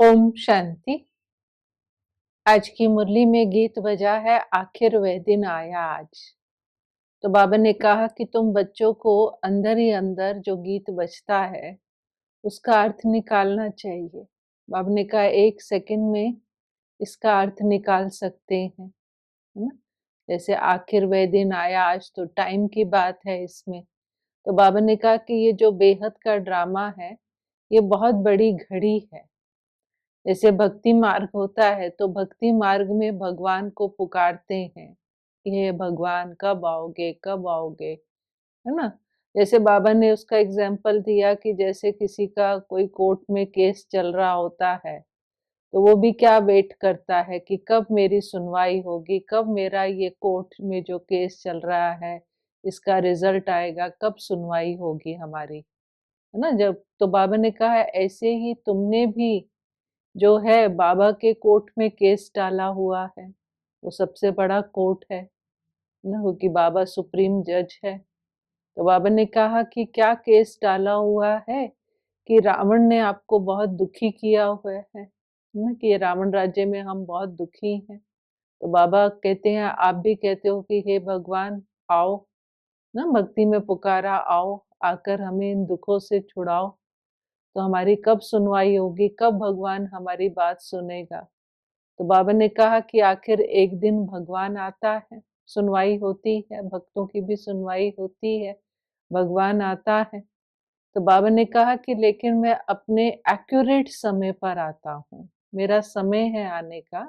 ओम शांति। आज की मुरली में गीत बजा है, आखिर वह दिन आया आज। तो बाबा ने कहा कि तुम बच्चों को अंदर ही अंदर जो गीत बजता है उसका अर्थ निकालना चाहिए। बाबा ने कहा 1 सेकंड में इसका अर्थ निकाल सकते हैं, है ना। जैसे आखिर वह दिन आया आज, तो टाइम की बात है इसमें। तो बाबा ने कहा कि ये जो बेहद का ड्रामा है, ये बहुत बड़ी घड़ी है। जैसे भक्ति मार्ग होता है तो भक्ति मार्ग में भगवान को पुकारते हैं, हे भगवान कब आओगे कब आओगे, है ना। जैसे बाबा ने उसका एग्जाम्पल दिया कि जैसे किसी का कोई कोर्ट में केस चल रहा होता है, तो वो भी क्या वेट करता है कि कब मेरी सुनवाई होगी, कब मेरा ये कोर्ट में जो केस चल रहा है इसका रिजल्ट आएगा, कब सुनवाई होगी हमारी, है ना। जब तो बाबा ने कहा है ऐसे ही तुमने भी जो है बाबा के कोर्ट में केस डाला हुआ है। वो सबसे बड़ा कोर्ट है ना, क्योंकि बाबा सुप्रीम जज है। तो बाबा ने कहा कि क्या केस डाला हुआ है कि रावण ने आपको बहुत दुखी किया हुआ है ना, कि रावण राज्य में हम बहुत दुखी हैं। तो बाबा कहते हैं, आप भी कहते हो कि हे भगवान आओ ना, भक्ति में पुकारा, आओ आकर हमें इन दुखों से छुड़ाओ। तो हमारी कब सुनवाई होगी, कब भगवान हमारी बात सुनेगा। तो बाबा ने कहा कि आखिर एक दिन भगवान आता है, सुनवाई होती है, भक्तों की भी सुनवाई होती है, भगवान आता है। तो बाबा ने कहा कि लेकिन मैं अपने एक्यूरेट समय पर आता हूँ, मेरा समय है आने का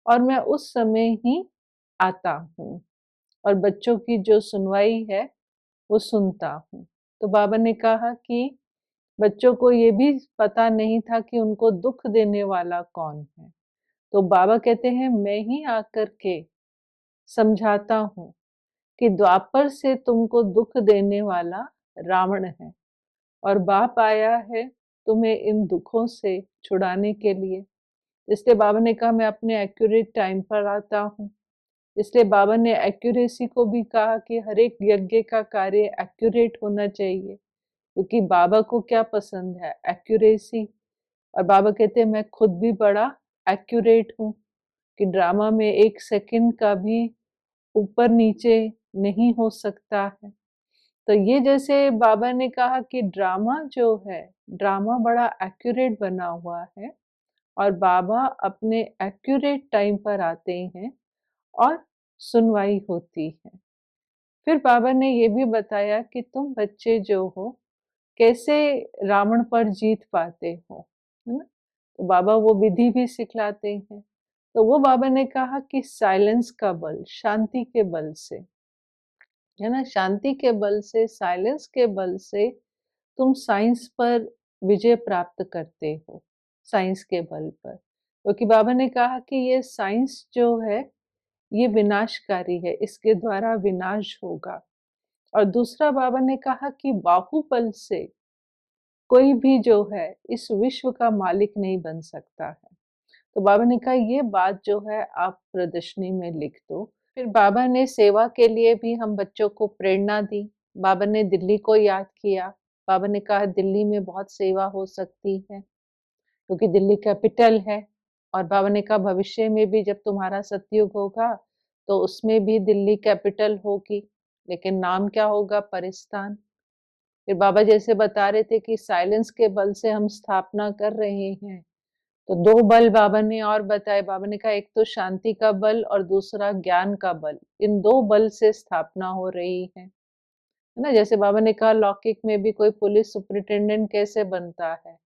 और मैं उस समय ही आता हूँ और बच्चों की जो सुनवाई है वो सुनता हूँ। तो बाबा ने कहा कि बच्चों को ये भी पता नहीं था कि उनको दुख देने वाला कौन है। तो बाबा कहते हैं, मैं ही आकर के समझाता हूँ कि द्वापर से तुमको दुख देने वाला रावण है और बाप आया है तुम्हें इन दुखों से छुड़ाने के लिए। इसलिए बाबा ने कहा मैं अपने एक्यूरेट टाइम पर आता हूँ। इसलिए बाबा ने एक्यूरेसी को भी कहा कि हर एक यज्ञ का कार्य एक्यूरेट होना चाहिए, क्योंकि बाबा को क्या पसंद है, एक्यूरेसी। और बाबा कहते हैं मैं खुद भी बड़ा एक्यूरेट हूँ कि ड्रामा में 1 सेकंड का भी ऊपर नीचे नहीं हो सकता है। तो ये जैसे बाबा ने कहा कि ड्रामा जो है, ड्रामा बड़ा एक्यूरेट बना हुआ है और बाबा अपने एक्यूरेट टाइम पर आते हैं और सुनवाई होती है। फिर बाबा ने ये भी बताया कि तुम बच्चे जो हो कैसे रावण पर जीत पाते हो, है ना। तो बाबा वो विधि भी सिखलाते हैं। तो वो बाबा ने कहा कि साइलेंस का बल, शांति के बल से, है ना, शांति के बल से, साइलेंस के बल से तुम साइंस पर विजय प्राप्त करते हो, साइंस के बल पर। क्योंकि बाबा ने कहा कि ये साइंस जो है ये विनाशकारी है, इसके द्वारा विनाश होगा। और दूसरा बाबा ने कहा कि बाहुबल से कोई भी जो है इस विश्व का मालिक नहीं बन सकता है। तो बाबा ने कहा ये बात जो है आप प्रदर्शनी में लिख दो। फिर बाबा ने सेवा के लिए भी हम बच्चों को प्रेरणा दी। बाबा ने दिल्ली को याद किया। बाबा ने कहा दिल्ली में बहुत सेवा हो सकती है क्योंकि दिल्ली कैपिटल है। और बाबा ने कहा भविष्य में भी जब तुम्हारा सतयुग होगा तो उसमें भी दिल्ली कैपिटल होगी, लेकिन नाम क्या होगा, परिस्तान। फिर बाबा जैसे बता रहे थे कि साइलेंस के बल से हम स्थापना कर रहे हैं। तो 2 बल बाबा ने और बताए। बाबा ने कहा एक तो शांति का बल और दूसरा ज्ञान का बल। इन 2 बल से स्थापना हो रही है ना। जैसे बाबा ने कहा लौकिक में भी कोई पुलिस सुपरिटेंडेंट कैसे बनता है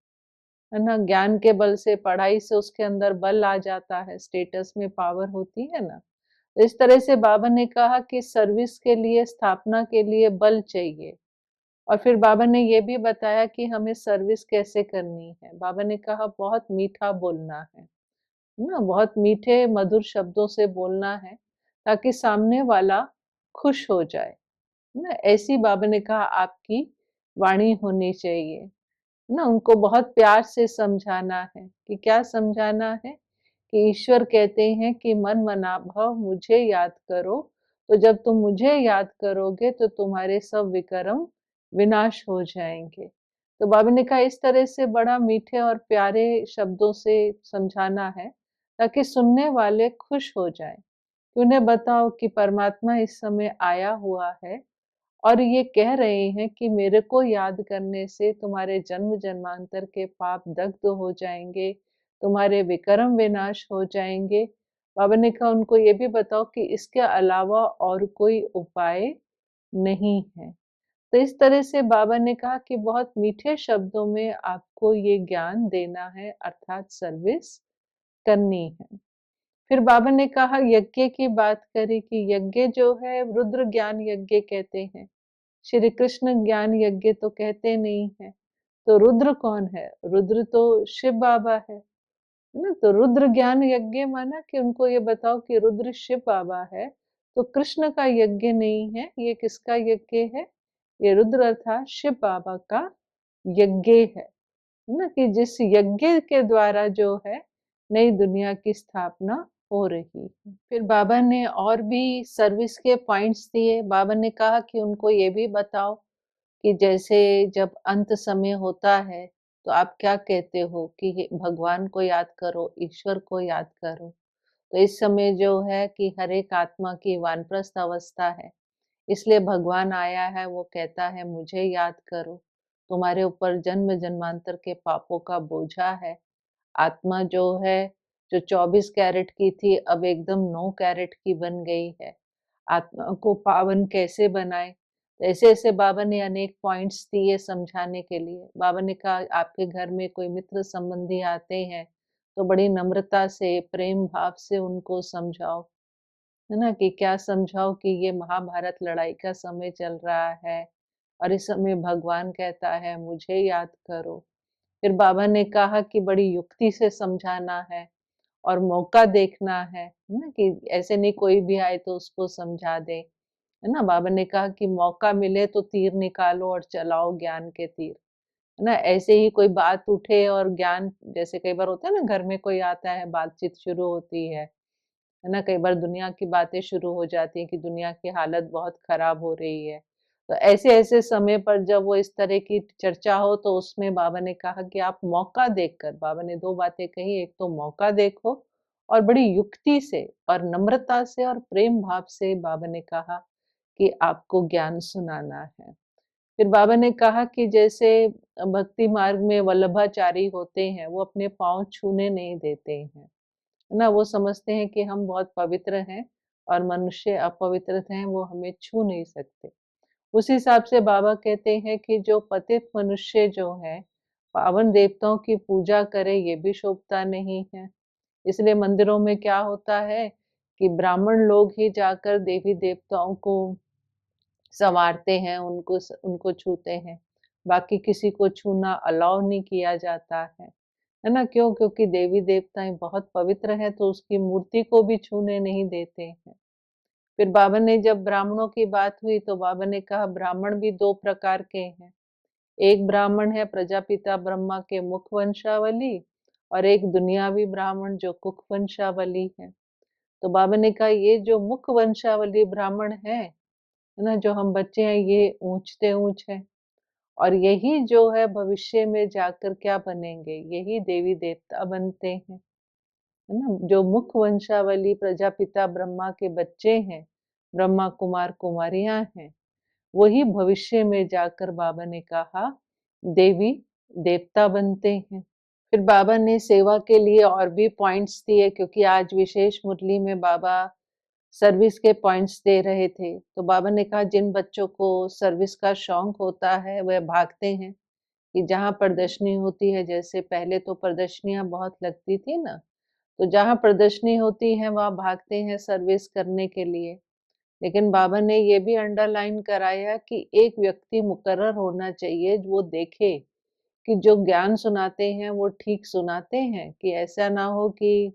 ना, ज्ञान के बल से, पढ़ाई से उसके अंदर बल आ जाता है, स्टेटस में पावर होती है ना। इस तरह से बाबा ने कहा कि सर्विस के लिए, स्थापना के लिए बल चाहिए। और फिर बाबा ने ये भी बताया कि हमें सर्विस कैसे करनी है। बाबा ने कहा बहुत मीठा बोलना है ना, बहुत मीठे मधुर शब्दों से बोलना है ताकि सामने वाला खुश हो जाए ना। ऐसी बाबा ने कहा आपकी वाणी होनी चाहिए ना। उनको बहुत प्यार से समझाना है कि क्या समझाना है कि ईश्वर कहते हैं कि मन मना भव मुझे याद करो। तो जब तुम मुझे याद करोगे तो तुम्हारे सब विकर्म विनाश हो जाएंगे। तो बाबा ने कहा इस तरह से बड़ा मीठे और प्यारे शब्दों से समझाना है ताकि सुनने वाले खुश हो जाएं। कि उन्हें बताओ कि परमात्मा इस समय आया हुआ है और ये कह रहे हैं कि मेरे को याद करने से तुम्हारे जन्म जन्मांतर के पाप दग्ध हो जाएंगे, तुम्हारे विकर्म विनाश हो जाएंगे। बाबा ने कहा उनको ये भी बताओ कि इसके अलावा और कोई उपाय नहीं है। तो इस तरह से बाबा ने कहा कि बहुत मीठे शब्दों में आपको ये ज्ञान देना है, अर्थात सर्विस करनी है। फिर बाबा ने कहा यज्ञ की बात करी कि यज्ञ जो है रुद्र ज्ञान यज्ञ कहते हैं, श्री कृष्ण ज्ञान यज्ञ तो कहते नहीं है। तो रुद्र कौन है? रुद्र तो शिव बाबा है ना। तो रुद्र ज्ञान यज्ञ माना कि उनको ये बताओ कि रुद्र शिव बाबा है, तो कृष्ण का यज्ञ नहीं है। ये किसका यज्ञ है? ये रुद्र अर्थात शिव बाबा का यज्ञ है ना, कि जिस यज्ञ के द्वारा जो है नई दुनिया की स्थापना हो रही है। फिर बाबा ने और भी सर्विस के पॉइंट्स दिए। बाबा ने कहा कि उनको ये भी बताओ कि जैसे जब अंत समय होता है तो आप क्या कहते हो कि भगवान को याद करो, ईश्वर को याद करो। तो इस समय जो है कि हर एक आत्मा की वानप्रस्थ अवस्था है, इसलिए भगवान आया है, वो कहता है मुझे याद करो, तुम्हारे ऊपर जन्म जन्मांतर के पापों का बोझा है। आत्मा जो है, जो 24 कैरेट की थी अब एकदम 9 कैरेट की बन गई है। आत्मा को पावन कैसे बनाए? तो ऐसे-ऐसे बाबा ने अनेक पॉइंट्स दिए समझाने के लिए। बाबा ने कहा आपके घर में कोई मित्र संबंधी आते हैं, तो बड़ी नम्रता से, प्रेम भाव से उनको समझाओ। है ना? कि क्या समझाओ कि ये महाभारत लड़ाई का समय चल रहा है और इस समय भगवान कहता है मुझे याद करो। फिर बाबा ने कहा कि बड़ी युक्ति से समझाना है और मौका देखना है ना, कि ऐसे नहीं कोई भी आए तो उसको समझा दे। है ना? बाबा ने कहा कि मौका मिले तो तीर निकालो और चलाओ ज्ञान के तीर। है ना? ऐसे ही कोई बात उठे और ज्ञान, जैसे कई बार होता है ना घर में कोई आता है, बातचीत शुरू होती है ना? कई बार दुनिया की बातें शुरू हो जाती हैं कि दुनिया की हालत बहुत खराब हो रही है। तो ऐसे-ऐसे समय पर जब वो इस तरह की चर्चा हो तो उसमें बाबा ने कहा कि आप मौका देखकर, बाबा ने 2 बातें कही, एक तो मौका देखो और बड़ी युक्ति से और नम्रता से और प्रेम भाव से बाबा ने कहा कि आपको ज्ञान सुनाना है। फिर बाबा ने कहा कि जैसे भक्ति मार्ग में वल्लभाचारी होते हैं, वो अपने पाँव छूने नहीं देते हैं। है ना? वो समझते हैं कि हम बहुत पवित्र हैं और मनुष्य अपवित्र हैं, वो हमें छू नहीं सकते। उस हिसाब से बाबा कहते हैं कि जो पतित मनुष्य जो है, पावन देवताओं की पूजा करे ये भी शोभता नहीं है। इसलिए मंदिरों में क्या होता है कि ब्राह्मण लोग ही जाकर देवी देवताओं को संवारते हैं, उनको छूते हैं। बाकी किसी को छूना अलाउ नहीं किया जाता है ना? क्यों? क्योंकि देवी-देवताएँ बहुत पवित्र हैं, तो उसकी मूर्ति को भी छूने नहीं देते हैं। फिर बाबा ने जब ब्राह्मणों की बात हुई, तो बाबा ने कहा ब्राह्मण भी 2 प्रकार के हैं। एक ब्राह्मण है प्रजापिता ब्रह्मा के मुख वंशावली और एक दुनियावी ब्राह्मण जो कुख वंशावली है। तो बाबा ने कहा ये जो मुख वंशावली ब्राह्मण है ना? जो हम बच्चे हैं ये ऊँचते ऊँच हैं। और यही जो है भविष्य में जाकर क्या बनेंगे? यही देवी-देवता बनते हैं, है ना? जो मुख वंशावली प्रजापिता ब्रह्मा के बच्चे हैं, ब्रह्मा कुमार कुमारियाँ हैं, वही भविष्य में जाकर बाबा ने कहा देवी-देवता बनते हैं। फिर बाबा ने सेवा के लिए और भी पॉइंट्स दिए, क्योंकि आज विशेष मुरली में बाबा सर्विस के पॉइंट्स दे रहे थे। तो बाबा ने कहा जिन बच्चों को सर्विस का शौक होता है, वह भागते हैं। कि जहाँ प्रदर्शनी होती है, जैसे पहले तो प्रदर्शनियाँ बहुत लगती थी ना, तो जहाँ प्रदर्शनी होती है वहाँ भागते हैं सर्विस करने के लिए। लेकिन बाबा ने ये भी अंडरलाइन कराया कि एक व्यक्ति मुकर्रर होना चाहिए, जो वो देखे कि जो ज्ञान सुनाते हैं वो ठीक सुनाते हैं, कि ऐसा ना हो कि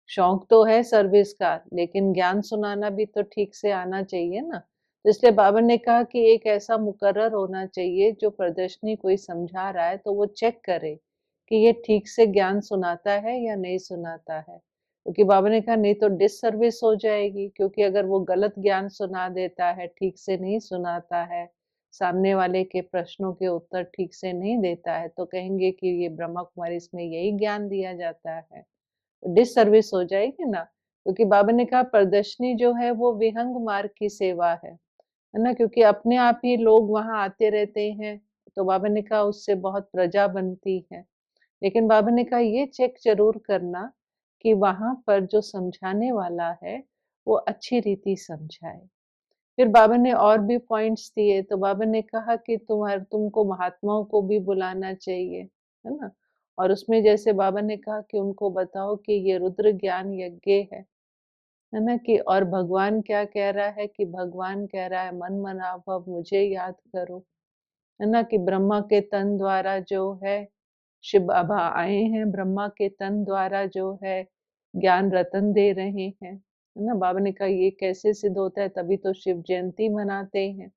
शौक तो है सर्विस का, लेकिन ज्ञान सुनाना भी तो ठीक से आना चाहिए ना। तो इसलिए बाबा ने कहा कि एक ऐसा मुकर्रर होना चाहिए जो प्रदर्शनी कोई समझा रहा है तो वो चेक करे कि ये ठीक से ज्ञान सुनाता है या नहीं सुनाता है। क्योंकि बाबा ने कहा नहीं तो डिससर्विस हो जाएगी, क्योंकि अगर वो गलत ज्ञान सुना देता है, ठीक से नहीं सुनाता है, सामने वाले के प्रश्नों के उत्तर ठीक से नहीं देता है तो कहेंगे कि ये ब्रह्मा कुमारी इसमें यही ज्ञान दिया जाता है। डिससर्विस हो जाएगी ना, क्योंकि बाबा ने कहा प्रदर्शनी जो है वो विहंग मार्ग की सेवा है ना? क्योंकि अपने आप ही लोग वहाँ आते रहते हैं, तो बाबा ने कहा उससे बहुत प्रजा बनती है। लेकिन बाबा ने कहा ये चेक ज़रूर करना कि वहाँ पर जो समझाने वाला है, वो अच्छी रीति समझाए। फिर बाबा ने और भी पॉइंट्स दिए, तो बाबा ने कहा कि तुमको महात्माओं को भी बुलाना चाहिए, है ना? और उसमें जैसे बाबा ने कहा कि उनको बताओ कि ये रुद्र ज्ञान यज्ञ है ना? कि और भगवान क्या कह रहा है कि भगवान कह रहा है मन मनाभव मुझे याद करो, है ना? कि ब्रह्मा के तन द्वारा जो है शिव बाबा आए हैं, ब्रह्मा के तन द्वारा जो है ज्ञान रतन दे रहे हैं, है ना? बाबा ने कहा ये कैसे सिद्ध होता है? तभी तो शिव जयंती मनाते हैं।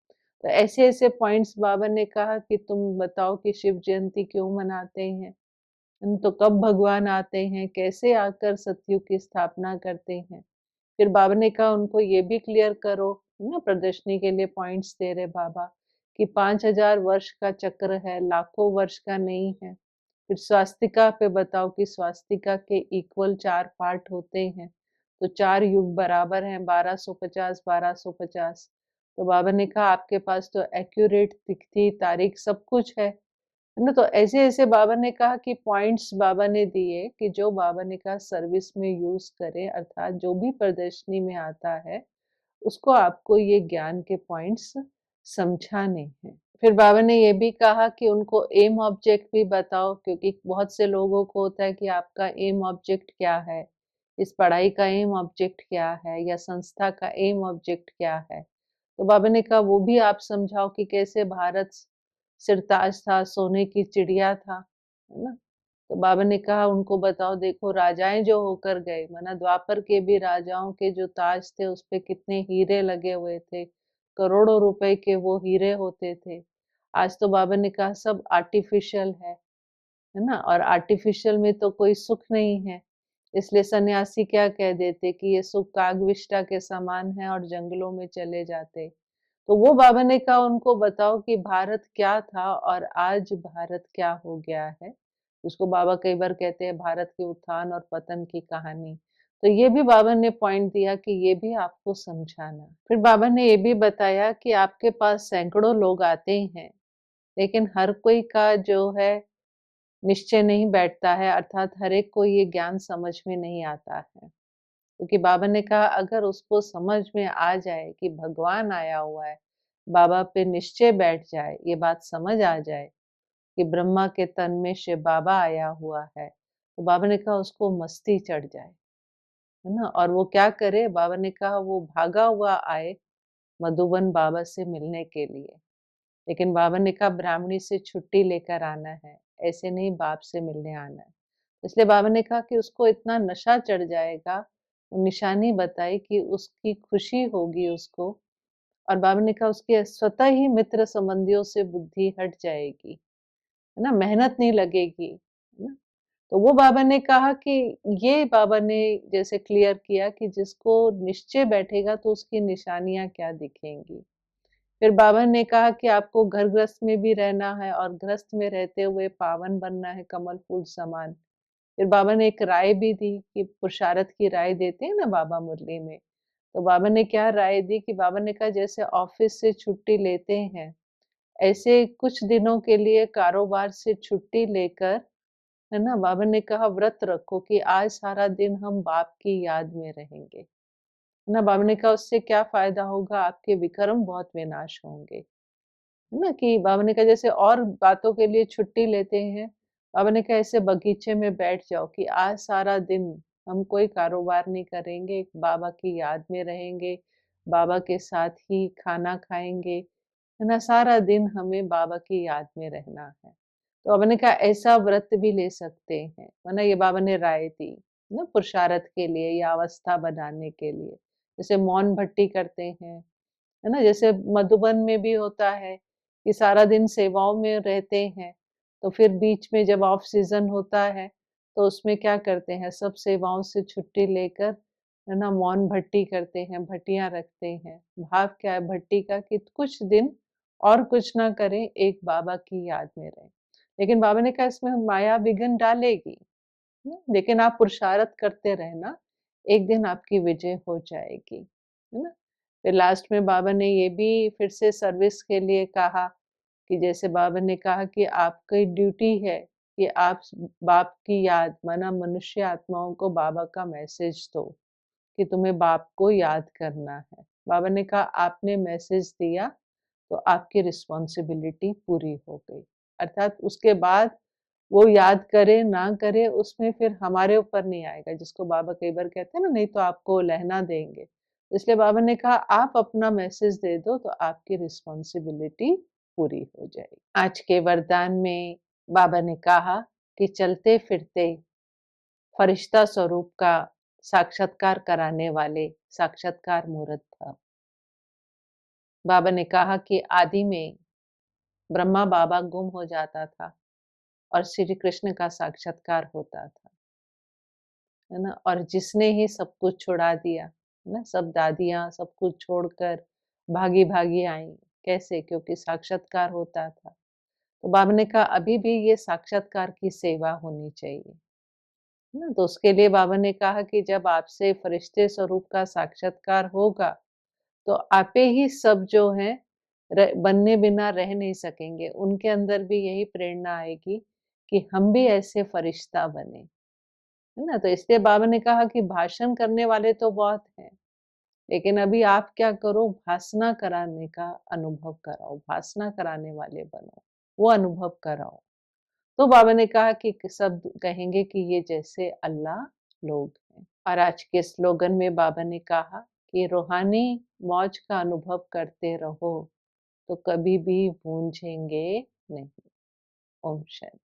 तो ऐसे-ऐसे पॉइंट्स बाबा ने कहा कि तुम बताओ कि शिव जयंती क्यों मनाते हैं? तो कब भगवान आते हैं? कैसे आकर सतयुग की स्थापना करते हैं? फिर बाबा ने कहा उनको ये भी क्लियर करो, है ना? प्रदर्शनी के लिए पॉइंट्स दे रहे बाबा कि 5000 वर्ष का चक्र है, लाखों वर्ष का नहीं है। फिर स्वास्तिका पे बताओ कि स्वास्तिका के इक्वल 4 पार्ट होते हैं, तो 4 युग बराबर हैं 1250 1250। तो बाबा ने कहा आपके पास तो एक्यूरेट तिथि, तारीख सब कुछ है ना? तो ऐसे-ऐसे बाबा ने कहा कि पॉइंट्स बाबा ने दिए कि जो बाबा ने कहा सर्विस में यूज़ करें, अर्थात जो भी प्रदर्शनी में आता है, उसको आपको ये ज्ञान के पॉइंट्स समझाने हैं। फिर बाबा ने ये भी कहा कि उनको एम ऑब्जेक्ट भी बताओ, क्योंकि बहुत से लोगों को होता है कि आपका एम ऑब्जेक्ट क्या है? इस पढ़ाई का एम ऑब्जेक्ट क्या है? या संस्था का एम ऑब्जेक्ट क्या है? तो बाबा ने कहा वो भी आप समझाओ कि कैसे भारत सिरताज था, सोने की चिड़िया था, है ना? तो बाबा ने कहा उनको बताओ देखो राजाएँ जो होकर गए, माना द्वापर के भी राजाओं के जो ताज थे उसपे कितने हीरे लगे हुए थे, करोड़ों रुपए के वो हीरे होते थे। आज तो बाबा ने कहा सब आर्टिफ़िशियल है ना? और आर्टिफ़िशियल में तो कोई सुख नहीं है, इसलिए सन्यासी क्या कह देते कि ये सुख कागविष्टा के समान है और जंगलों में चले जाते। तो वो बाबा ने कहा उनको बताओ कि भारत क्या था और आज भारत क्या हो गया है। जिसको बाबा कई बार कहते हैं भारत के उत्थान और पतन की कहानी। तो ये भी बाबा ने पॉइंट दिया कि ये भी आपको समझाना। फिर बाबा ने ये भी बताया कि आपके पास सैकड़ों लोग आते हैं, लेकिन हर कोई का जो है निश्चय नहीं बैठता है, अर्थात हर एक को ये ज्ञान समझ में नहीं आता है। क्योंकि बाबा ने कहा अगर उसको समझ में आ जाए कि भगवान आया हुआ है, बाबा पे निश्चय बैठ जाए, ये बात समझ आ जाए कि ब्रह्मा के तन में शिव बाबा आया हुआ है, तो बाबा ने कहा उसको मस्ती चढ़ जाए, है ना? और वो क्या करे? बाबा ने कहा वो भागा हुआ आए मधुबन बाबा से मिलने के लिए। लेकिन बाबा ने कहा ब्राह्मणी से छुट्टी लेकर आना है, ऐसे नहीं बाप से मिलने आना है। इसलिए बाबा ने कहा कि उसको इतना नशा चढ़ जाएगा, वो निशानी बताई कि उसकी खुशी होगी उसको और बाबा ने कहा उसके स्वतः ही मित्र संबंधियों से बुद्धि हट जाएगी, है ना? मेहनत नहीं लगेगी, है ना? तो वो बाबा ने कहा कि ये बाबा ने जैसे क्लियर किया कि जिसको निश्चय बैठेगा तो उसकी निशानियाँ क्या दिखेंगी। फिर बाबा ने कहा कि आपको घर गृहस्थ में भी रहना है और गृहस्थ में रहते हुए पावन बनना है कमल फूल समान। फिर बाबा ने एक राय भी दी कि पुरुषार्थ की राय देते हैं ना बाबा मुरली में, तो बाबा ने क्या राय दी कि बाबा ने कहा जैसे ऑफिस से छुट्टी लेते हैं, ऐसे कुछ दिनों के लिए कारोबार से छुट्टी लेकर, है ना? बाबा ने कहा व्रत रखो कि आज सारा दिन हम बाप की याद में रहेंगे, है ना? बाबा ने कहा उससे क्या फ़ायदा होगा? आपके विकर्म बहुत विनाश होंगे। है ना? कि बाबा ने कहा जैसे और बातों के लिए छुट्टी लेते हैं, बाबा ने कहा ऐसे बगीचे में बैठ जाओ कि आज सारा दिन हम कोई कारोबार नहीं करेंगे, बाबा की याद में रहेंगे, बाबा के साथ ही खाना खाएँगे, है ना? सारा दिन हमें बाबा की याद में रहना है। तो बाबा ने कहा ऐसा व्रत भी ले सकते हैं, वरना ये बाबा ने राय दी, ना पुरुषार्थ के लिए या अवस्था बनाने के लिए। जैसे मौन भट्टी करते हैं, है ना? जैसे मधुबन में भी होता है कि सारा दिन सेवाओं में रहते हैं, तो फिर बीच में जब ऑफ सीज़न होता है, तो उसमें क्या करते हैं सब सेवाओं से छुट्टी लेकर, है ना? मौन भट्टी करते हैं, भट्टियाँ रखते हैं। भाव क्या है भट्टी का कि कुछ दिन और कुछ ना करें, एक बाबा की याद में रहें। लेकिन बाबा ने कहा इसमें माया विघ्न डालेगी, लेकिन आप पुरुषार्थ करते रहना, एक दिन आपकी विजय हो जाएगी, है ना? फिर लास्ट में बाबा ने ये भी फिर से सर्विस के लिए कहा कि जैसे बाबा ने कहा कि आपकी ड्यूटी है कि आप बाप की याद माना मनुष्य आत्माओं को बाबा का मैसेज दो कि तुम्हें बाप को याद करना है। बाबा ने कहा आपने मैसेज दिया तो आपकी रिस्पॉन्सिबिलिटी पूरी हो गई। अर्थात उसके बाद वो याद करे ना करे उसमें फिर हमारे ऊपर नहीं आएगा, जिसको बाबा कई बार कहते हैं ना नहीं तो आपको लहना देंगे। इसलिए बाबा ने कहा आप अपना मैसेज दे दो तो आपकी रिस्पॉन्सिबिलिटी पूरी हो जाएगी। आज के वरदान में बाबा ने कहा कि चलते फिरते फरिश्ता स्वरूप का साक्षात्कार कराने वाले साक्षात्कार मूर्त था। बाबा ने कहा कि आदि में ब्रह्मा बाबा गुम हो जाता था और श्री कृष्ण का साक्षात्कार होता था, है ना? और जिसने ही सब कुछ छुड़ा दिया, है ना? सब दादियाँ सब कुछ छोड़कर भागी-भागी आईं। कैसे? क्योंकि साक्षात्कार होता था। तो बाबा ने कहा अभी भी ये साक्षात्कार की सेवा होनी चाहिए, है ना? तो उसके लिए बाबा ने कहा कि जब आपसे फरिश्ते स्वरूप का साक्षात्कार होगा, तो आपे ही सब जो हैं बनने बिना रह नहीं सकेंगे। उनके अंदर भी यही प्रेरणा आएगी कि हम भी ऐसे फरिश्ता बने, है ना? तो इसलिए बाबा ने कहा कि भाषण करने वाले तो बहुत हैं, लेकिन अभी आप क्या करो भासना कराने का अनुभव कराओ, भासना कराने वाले बनो, वो अनुभव कराओ। तो बाबा ने कहा कि सब कहेंगे कि ये जैसे अल्लाह लोग हैं। और आज के स्लोगन में बाबा ने कहा कि रूहानी मौज का अनुभव करते रहो, तो कभी भी भूंजेंगे नहीं। ओम शांति।